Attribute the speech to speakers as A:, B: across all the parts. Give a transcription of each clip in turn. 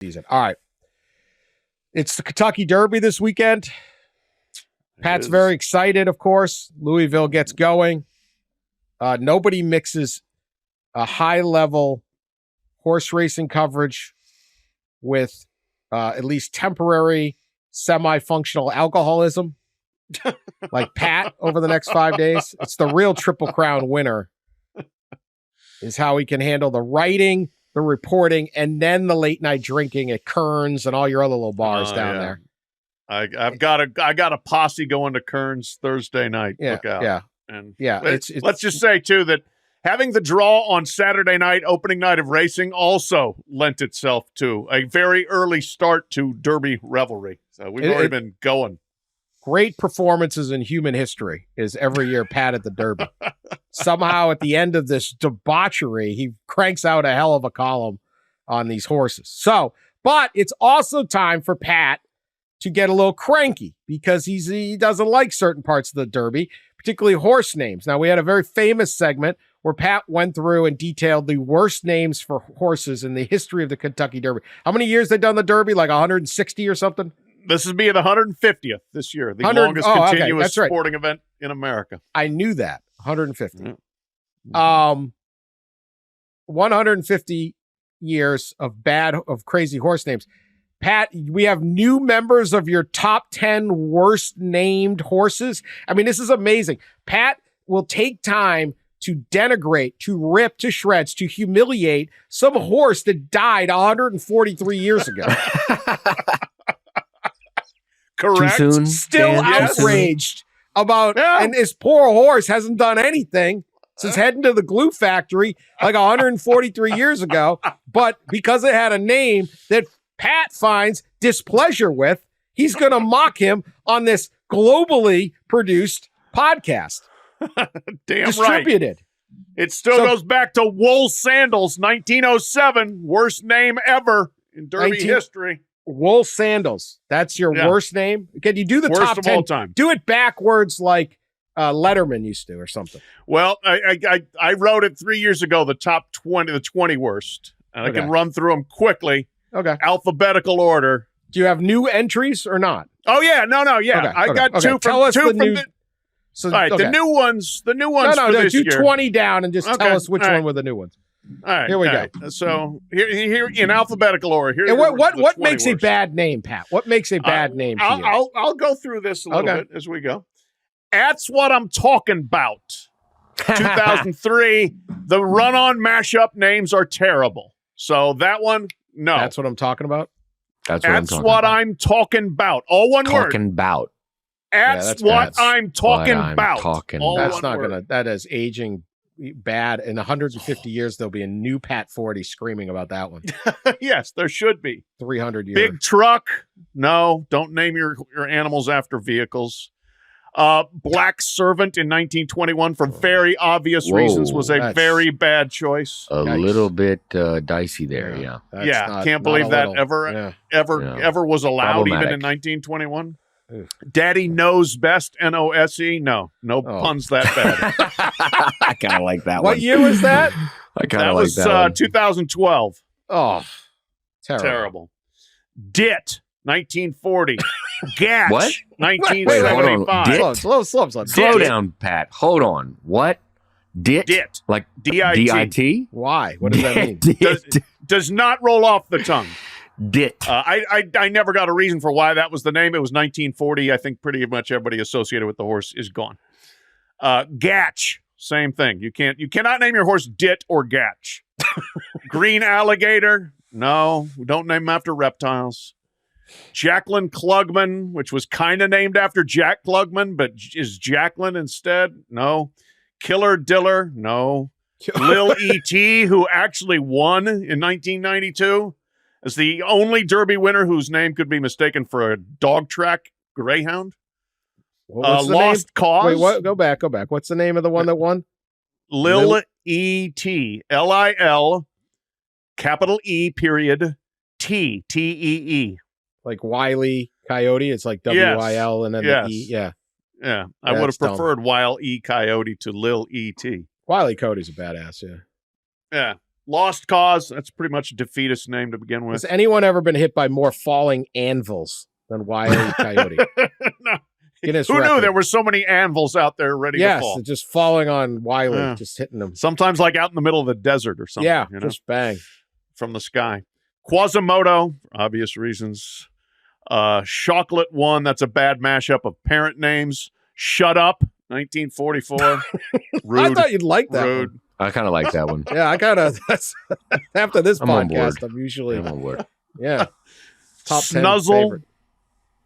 A: season. All right. It's the Kentucky Derby this weekend. Pat's very excited, of course. Louisville gets going. Nobody mixes a high-level horse racing coverage with at least temporary semi-functional alcoholism like Pat over the next 5 days. It's the real Triple Crown winner is how he can handle the writing, the reporting, and then the late night drinking at Kearns and all your other little bars down there.
B: I got a posse going to Kearns Thursday night.
A: Yeah,
B: Look out.
A: yeah.
B: And
A: let's
B: just say too that having the draw on Saturday night, opening night of racing, also lent itself to a very early start to Derby revelry. So we've already been going.
A: Great performances in human history is every year Pat at the Derby. Somehow at the end of this debauchery, he cranks out a hell of a column on these horses. So, but it's also time for Pat to get a little cranky because he doesn't like certain parts of the Derby, particularly horse names. Now, we had a very famous segment where Pat went through and detailed the worst names for horses in the history of the Kentucky Derby. How many years they've done the Derby? Like 160 or something?
B: This is being the 150th this year, the longest continuous sporting event in America.
A: I knew that. 150. 150 years of crazy horse names. Pat, we have new members of your top 10 worst named horses. I mean, this is amazing. Pat will take time to denigrate, to rip to shreds, to humiliate some horse that died 143 years ago.
B: Correct.
C: Too soon,
A: Still outraged about, and this poor horse hasn't done anything since heading to the glue factory like 143 years ago. But because it had a name that Pat finds displeasure with, he's going to mock him on this globally produced podcast.
B: Damn
A: distributed.
B: Right. It still goes back to Wool Sandals, 1907, worst name ever in Derby history.
A: Wool Sandals. That's your worst name? Can you do the
B: worst
A: top 10?
B: All time.
A: Do it backwards like Letterman used to or something.
B: Well, I wrote it 3 years ago, the top 20, the 20 worst. And I can run through them quickly.
A: Okay.
B: Alphabetical order.
A: Do you have new entries or not?
B: Oh, yeah. No. Yeah. I got two from
A: tell us
B: two
A: the
B: from
A: new.
B: All right, the new ones. The new ones.
A: No,
B: for this
A: do
B: year.
A: 20 down and just tell us which one were the new ones.
B: All right,
A: here we go.
B: Right. So here in alphabetical order. Here.
A: And what makes a bad name, Pat? What makes a bad name? To you?
B: I'll go through this a little bit as we go. That's what I'm talking about. 2003. The run-on mashup names are terrible. So that one, no.
A: That's what I'm talking about.
C: That's
A: what
B: I'm talking about. All one word.
C: Talking about.
B: That's what I'm talking about.
A: That's not gonna. That is aging bad. In 150 years, there'll be a new Pat Forde screaming about that one.
B: Yes, there should be.
A: 300 years.
B: Big truck. No, don't name your animals after vicles. Black Servant in 1921 for very obvious reasons was a very bad choice.
C: A little bit dicey there, yeah.
B: Can't believe that ever was allowed even in 1921. Daddy Knows Best, N-O-S-E. No puns that bad.
C: I kind of like that one.
A: What year was that?
C: I kind of like that one.
B: That was 2012.
A: Oh,
B: terrible. DIT, 1940. Gatch,
C: what?
B: 1975.
C: Slow down, Pat. Hold on. What? DIT?
B: DIT.
C: Like
B: D-I-T.
C: D-I-T?
A: Why? What does that mean?
B: Does not roll off the tongue.
C: DIT.
B: I never got a reason for why that was the name. It was 1940. I think pretty much everybody associated with the horse is gone. Gatch, same thing. You cannot name your horse Dit or Gatch. Green Alligator, no, don't name them after reptiles. Jacqueline Klugman, which was kind of named after Jack Klugman, but is Jacqueline instead? No. Killer Diller, no. Lil E.T., who actually won in 1992. As the only Derby winner whose name could be mistaken for a dog track greyhound. Lost Cause.
A: Wait, go back. What's the name of the one that won?
B: Lil E.T. L-I-L, capital E, period, T, T-E-E.
A: Like Wile E. Coyote. It's like W-I-L and then the E. Yeah.
B: Yeah. I would have preferred Wile E. Coyote to Lil E.T.
A: Wile E. Coyote's a badass, yeah.
B: Yeah. Lost Cause. That's pretty much a defeatist name to begin with.
A: Has anyone ever been hit by more falling anvils than Wile E. Coyote?
B: No.
A: Guinness
B: Who knew
A: record.
B: there were so many anvils out there ready to
A: Yes,
B: fall?
A: just falling on Wiley,
B: Yeah.
A: just hitting them.
B: Sometimes like out in the middle of the desert or something.
A: Yeah,
B: you know,
A: just bang.
B: from the sky. Quasimodo, for obvious reasons. Chocolate One, that's a bad mashup of parent names. Shut Up, 1944. Rude.
A: I thought you'd like that
B: Rude.
A: one.
C: I kind of like that one.
A: Yeah, I kind of. After this
C: I'm on board.
A: podcast, I'm usually
C: I'm on board.
A: yeah top 10
B: Snuzzle.
A: favorite.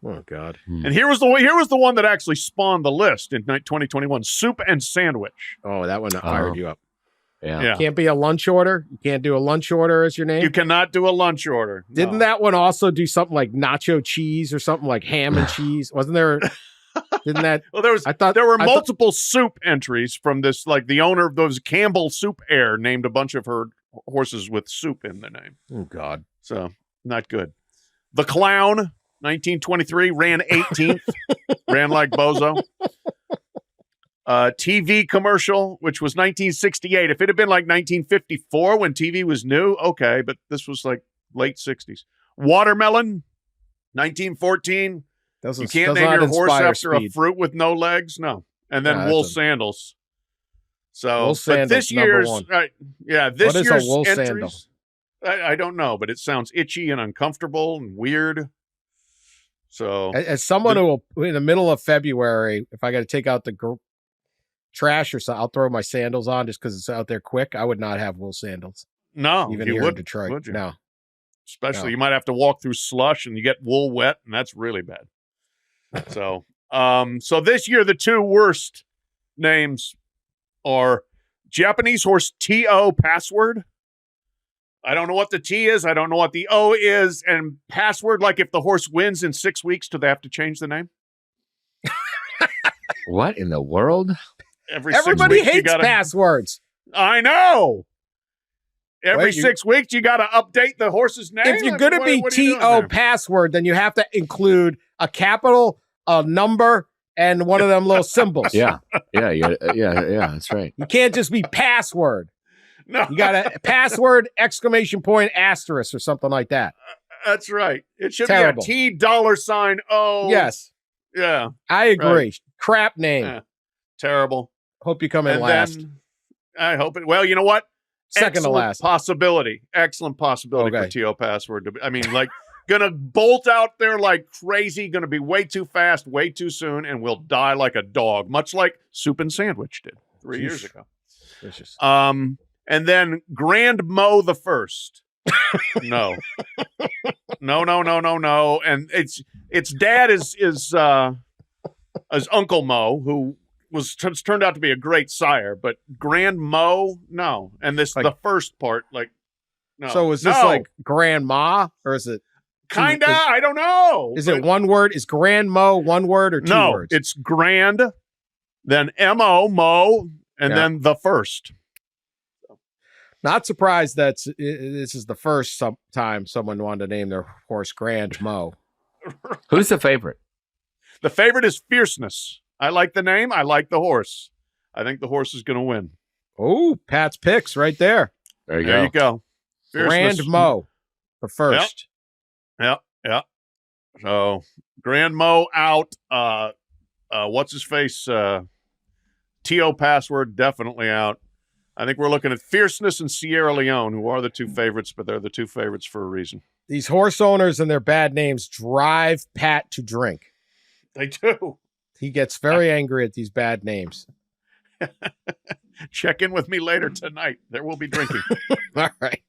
A: Oh God!
B: And here was the one that actually spawned the list in 2021. Soup and Sandwich.
A: Oh, that one fired you up.
C: Yeah.
B: Yeah.
A: Can't be a lunch order. You can't do a lunch order as your name.
B: You cannot do a lunch order. No.
A: Didn't that one also do something like nacho cheese or something like ham and cheese? Wasn't there? Didn't that?
B: Well, there
A: I thought
B: were
A: I thought-
B: multiple soup entries from this, like the owner of those Campbell Soup Air named a bunch of her horses with soup in the name.
A: Oh God!
B: So not good. The Clown, 1923, ran 18th, ran like bozo. TV commercial, which was 1968. If it had been like 1954 when TV was new, okay, but this was like late 60s. Watermelon, 1914. You can't name your horse after a fruit with no legs? No. And then
A: Yeah,
B: wool
A: that's
B: sandals. So,
A: Wool
B: but
A: sandals,
B: this
A: number
B: year's,
A: one.
B: this
A: What is a
B: year's
A: wool
B: entries,
A: sandal?
B: I don't know, but it sounds itchy and uncomfortable and weird. So,
A: As someone who will, in the middle of February, if I got to take out the trash or something, I'll throw my sandals on just because it's out there quick. I would not have wool sandals,
B: no,
A: even
B: you
A: here
B: would,
A: in Detroit.
B: would you?
A: No.
B: Especially
A: No.
B: you might have to walk through slush and you get wool wet, and that's really bad. So, so this year the two worst names are Japanese horse T.O. Password. I don't know what the T is. I don't know what the O is. And Password, like if the horse wins in 6 weeks, do they have to change the name?
C: What in the world?
A: Everybody
B: 6 weeks, you
A: hates
B: gotta,
A: passwords.
B: I know. Every
A: Wait,
B: 6 weeks, you got to update the horse's name.
A: If you're
B: I
A: going
B: mean,
A: to be
B: what are you doing
A: T.O.
B: there?
A: password, then you have to include a capital, a number, and one of them little symbols.
C: Yeah. Yeah. That's right.
A: You can't just be password.
B: No,
A: You got a password, exclamation point, asterisk, or something like that.
B: that's right. It should
A: Terrible.
B: be a $T$O.
A: Yes,
B: Yeah.
A: I agree.
B: Right.
A: Crap name.
B: Yeah. Terrible.
A: Hope you come in
B: And
A: last.
B: then I hope it. Well, you know what?
A: Second to
B: Excellent
A: last.
B: Possibility. Excellent possibility
A: Okay.
B: for T.O. Password. I mean, like, gonna bolt out there like crazy, gonna be way too fast, way too soon, and will die like a dog, much like Soup and Sandwich did 3 years
A: Jeez.
B: ago.
A: Vicious.
B: And then Grand Mo the First. No. No. And its dad is Uncle Mo, who turned out to be a great sire, but Grand Mo, no. And this the first part, like, no.
A: So is this
B: No.
A: like grandma, or is it?
B: Kinda? I don't know.
A: Is it one word? Is grandmo one word or two
B: No,
A: words?
B: it's Grand, then M-O, Mo, and
A: Yeah.
B: then the first.
A: Not surprised that this is the first time someone wanted to name their horse Grand Mo.
C: Who's the favorite?
B: The favorite is Fierceness. I like the name. I like the horse. I think the horse is going to win.
A: Oh, Pat's picks right there.
C: There you
B: There
C: go.
B: you go.
A: Grand
B: Fierceness.
A: Mo, the first.
B: Yep. So Grand Mo out. What's his face? T.O. Password definitely out. I think we're looking at Fierceness and Sierra Leone, who are the two favorites, but they're the two favorites for a reason.
A: These horse owners and their bad names drive Pat to drink.
B: They do.
A: He gets very angry at these bad names.
B: Check in with me later tonight. There will be drinking.
A: All right.